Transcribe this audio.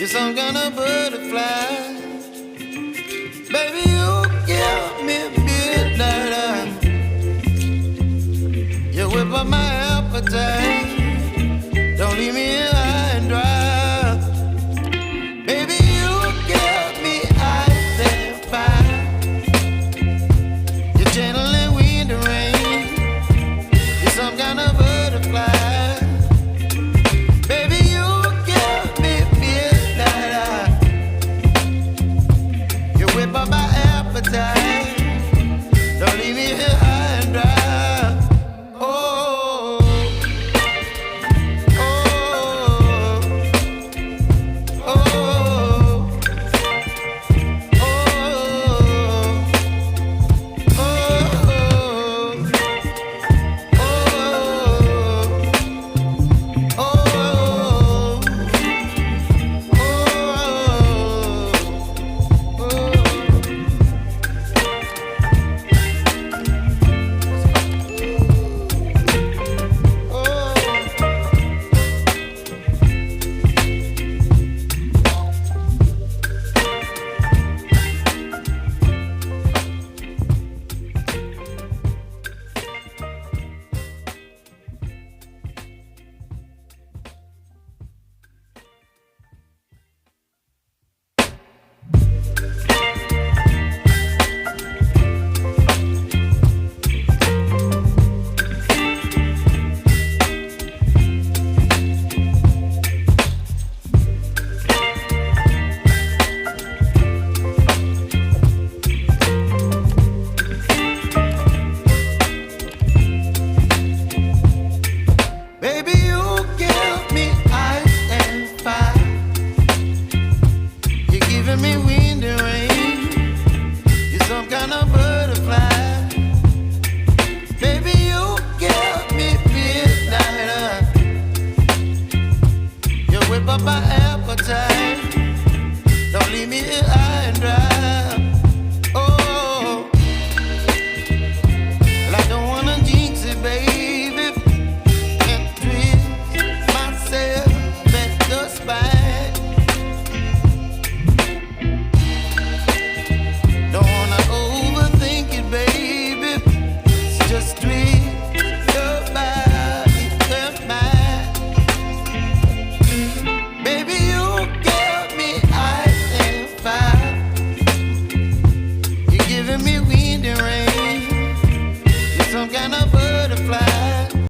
You're some kind of butterfly. Baby, you give me midnight. You whip up my appetite. Don't leave me here high and dry. Baby, you give me ice and fire. You're channeling wind and rain. You're some kind of butterfly. Baby, you give me midnight. You whip up my appetite. Don't leave me here high and dry. Whip up my appetite. Don't leave me here high and dry.